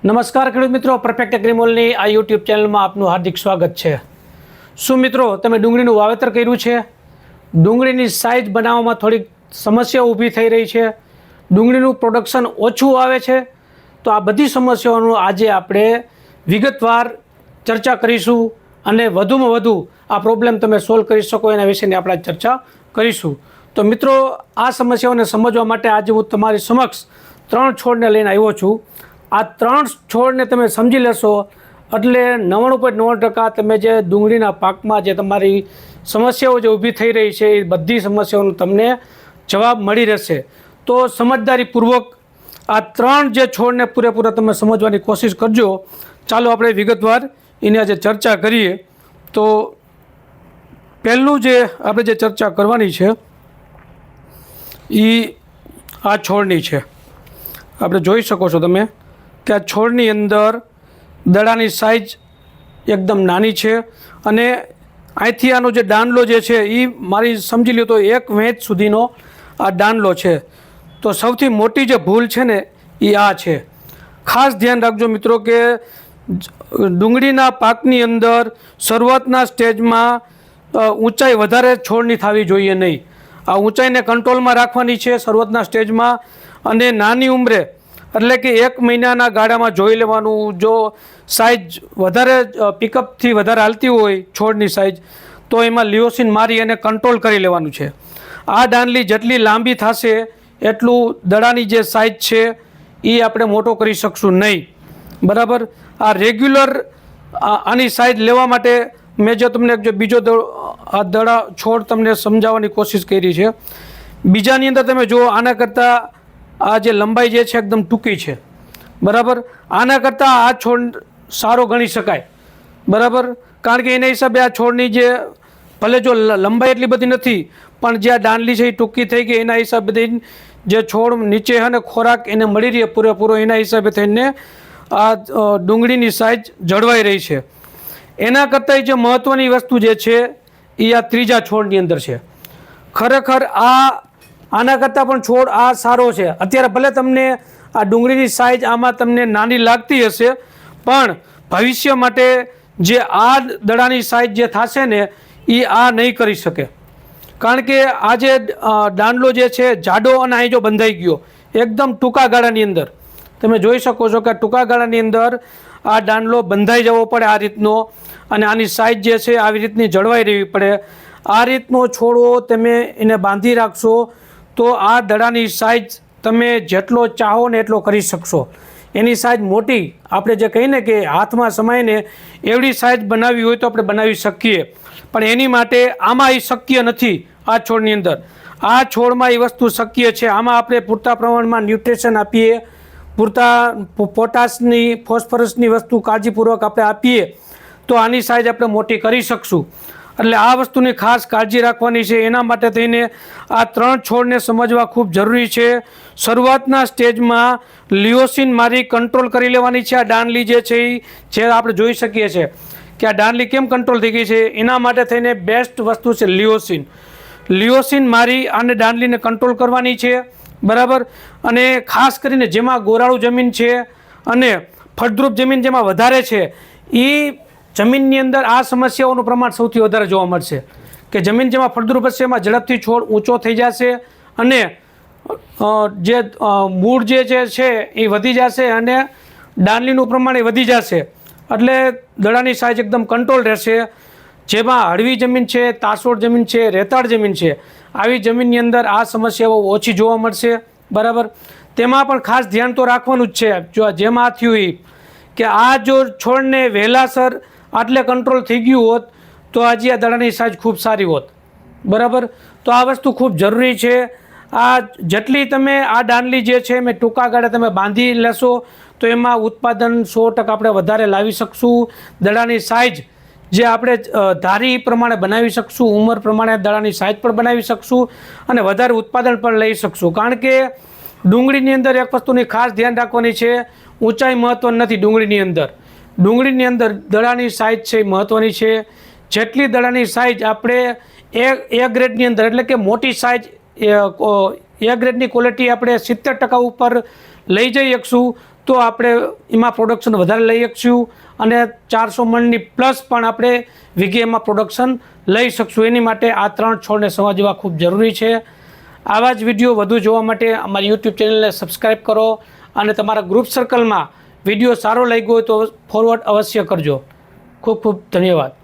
નમસ્કાર ખેડૂત મિત્રો, પરફેક્ટ એગ્રીમોલની આ યુટ્યુબ ચેનલમાં આપનું હાર્દિક સ્વાગત છે। શું મિત્રો તમે ડુંગળીનું વાવેતર કર્યું છે? ડુંગળીની સાઇઝ બનાવવામાં થોડીક સમસ્યા ઊભી થઈ રહી છે, ડુંગળીનું પ્રોડક્શન ઓછું આવે છે, તો આ બધી સમસ્યાઓનું આજે આપણે વિગતવાર ચર્ચા કરીશું અને વધુમાં વધુ આ પ્રોબ્લેમ તમે સોલ્વ કરી શકો એના વિશેની આપણે ચર્ચા કરીશું। તો મિત્રો, આ સમસ્યાઓને સમજવા માટે આજે હું તમારી સમક્ષ 3 છોડને લઈને આવ્યો છું। આ 3 છોડને તમે સમજી લેશો એટલે 99.9% તમે જે ડુંગળીના પાકમાં જે તમારી સમસ્યાઓ જે ઊભી થઈ રહી છે એ બધી સમસ્યાઓનો તમને જવાબ મળી રહેશે। તો સમજદારીપૂર્વક આ 3 જે છોડને પૂરેપૂરા તમે સમજવાની કોશિશ કરજો। ચાલો આપણે વિગતવાર એની આજે ચર્ચા કરીએ। તો પહેલું જે આપણે જે ચર્ચા કરવાની છે એ આ છોડની છે। આપણે જોઈ શકો છો તમે કે આ છોડની અંદર દડાની સાઇઝ એકદમ નાની છે અને અહીંથી આનો જે દાંડલો જે છે એ મારી સમજી લ્યો તો 1 વેંચ સુધીનો આ દાંડલો છે। તો સૌથી મોટી જે ભૂલ છે ને એ આ છે। ખાસ ધ્યાન રાખજો મિત્રો કે ડુંગળીના પાકની અંદર શરૂઆતના સ્ટેજમાં ઊંચાઈ વધારે છોડની થવી જોઈએ નહીં। આ ઊંચાઈને કંટ્રોલમાં રાખવાની છે શરૂઆતના સ્ટેજમાં, અને નાની ઉંમરે એટલે કે 1 મહિનાના ગાળામાં જોઈ લેવાનું। જો સાઇઝ વધારે પિકઅપથી વધારે હાલતી હોય છોડની સાઇઝ તો એમાં લિયોસિન મારી અને કંટ્રોલ કરી લેવાનું છે। આ દાંડલી જેટલી લાંબી થશે એટલું દડાની જે સાઇઝ છે એ આપણે મોટો કરી શકશું નહીં, બરાબર। આ રેગ્યુલર આની સાઇઝ લેવા માટે મેં જો તમને જો બીજો આ દડા છોડ તમને સમજાવવાની કોશિશ કરી છે। બીજાની અંદર તમે જુઓ, આના કરતાં આ જે લંબાઈ જે છે એકદમ ટૂંકી છે, બરાબર। આના કરતાં આ છોડ સારો ગણી શકાય, બરાબર, કારણ કે એના હિસાબે આ છોડની જે ભલે જો લંબાઈ એટલી બધી નથી પણ જે આ દાંડલી છે એ ટૂંકી થઈ ગઈ, એના હિસાબે જે છોડ નીચે છે ને ખોરાક એને મળી રહે પૂરેપૂરો, એના હિસાબે થઈને આ ડુંગળીની સાઇઝ જળવાઈ રહી છે। એના કરતાં જે મહત્ત્વની વસ્તુ જે છે એ આ ત્રીજા છોડની અંદર છે। ખરેખર આના કરતાં પણ છોડ આ સારો છે। અત્યારે ભલે તમને આ ડુંગળીની સાઇઝ આમાં તમને નાની લાગતી હશે પણ ભવિષ્ય માટે જે આ દડાની સાઇઝ જે થશે ને એ આ નહીં કરી શકે, કારણ કે આ જે દાંડલો જે છે જાડો અને અહીં જો બંધાઈ ગયો એકદમ ટૂંકા ગાળાની અંદર તમે જોઈ શકો છો કે ટૂંકા ગાળાની અંદર આ દાંડલો બંધાઈ જવો પડે આ રીતનો, અને આની સાઇઝ જે છે આવી રીતની જળવાઈ રહેવી પડે। આ રીતનો છોડો તમે એને બાંધી રાખશો તો આ દડાની સાઇઝ તમે જેટલો ચાહો ને એટલો કરી શકશો। એની સાઇઝ મોટી આપણે જે કહીને કે હાથમાં સમાઈને એવડી સાઇઝ બનાવવી હોય તો આપણે બનાવી શકીએ, પણ એની માટે આમાં એ શક્ય નથી। આ છોડની અંદર આ છોડમાં એ વસ્તુ શક્ય છે। આમાં આપણે પૂરતા પ્રમાણમાં ન્યુટ્રિશન આપીએ, પૂરતા પોટાશની ફોસ્ફરસની વસ્તુ કાળજીપૂર્વક આપણે આપીએ તો આની સાઇઝ આપણે મોટી કરી શકશું। એટલે આ વસ્તુની ખાસ કાળજી રાખવાની છે। એના માટે થઈને આ 3 છોડને સમજવા ખૂબ જરૂરી છે। શરૂઆતના સ્ટેજમાં લિયોસિન મારી કંટ્રોલ કરી લેવાની છે। આ દાંડલી જે છે એ જે આપણે જોઈ શકીએ છીએ કે આ દાંડલી કેમ કંટ્રોલ થઈ ગઈ છે, એના માટે થઈને બેસ્ટ વસ્તુ છે લિયોસિન। લિયોસિન મારી આને દાંડલીને કંટ્રોલ કરવાની છે, બરાબર। અને ખાસ કરીને જેમાં ગોરાળું જમીન છે અને ફળદ્રુપ જમીન જેમાં વધારે છે એ જમીનની અંદર આ સમસ્યાઓનું પ્રમાણ સૌથી વધારે જોવા મળશે કે જમીન જેમાં ફળદ્રુપ હશે એમાં ઝડપથી છોડ ઊંચો થઈ જશે અને જે મૂળ જે છે એ વધી જશે અને દાંડલીનું પ્રમાણ એ વધી જશે, એટલે દડાની સાઇઝ એકદમ કંટ્રોલ રહેશે। જેમાં હળવી જમીન છે, તાસોડ જમીન છે, રેતાળ જમીન છે, આવી જમીનની અંદર આ સમસ્યાઓ ઓછી જોવા મળશે, બરાબર। તેમાં પણ ખાસ ધ્યાન તો રાખવાનું જ છે। જો જેમાં થયું એ કે આ જો છોડને વહેલાસર આટલે કંટ્રોલ થઈ ગયું હોત તો આજે આ દડાની સાઇઝ ખૂબ સારી હોત, બરાબર। તો આ વસ્તુ ખૂબ જરૂરી છે। આ જેટલી તમે આ દાંડલી જે છે મેં ટૂંકા ગાળે તમે બાંધી લેશો તો એમાં ઉત્પાદન 100% આપણે વધારે લાવી શકશું। દડાની સાઇઝ જે આપણે ધારી પ્રમાણે બનાવી શકશું, ઉંમર પ્રમાણે દડાની સાઇઝ પણ બનાવી શકશું અને વધારે ઉત્પાદન પણ લઈ શકશું। કારણ કે ડુંગળીની અંદર એક વસ્તુની ખાસ ધ્યાન રાખવાની છે, ઊંચાઈ મહત્ત્વની નથી ડુંગળીની અંદર દડાની સાઇઝ છે એ મહત્ત્વની છે। જેટલી દડાની સાઇઝ આપણે એ ગ્રેડની અંદર એટલે કે મોટી સાઇઝ એ ગ્રેડની ક્વોલિટી આપણે 70% ઉપર લઈ જઈ શકશું તો આપણે એમાં પ્રોડક્શન વધારે લઈ શકશું અને 400 મણની પ્લસ પણ આપણે વીઘે એમાં પ્રોડક્શન લઈ શકશું. એની માટે આ 3 છોડને સમજવા ખૂબ જરૂરી છે. આવા જ વિડીયો વધુ જોવા માટે અમારી યુટ્યુબ ચેનલને સબસ્ક્રાઈબ કરો અને તમારા ગ્રુપ સર્કલમાં વિડીયો સારો લાગ્યો હોય તો ફોરવર્ડ અવશ્ય કરજો. ખૂબ ખૂબ ધન્યવાદ.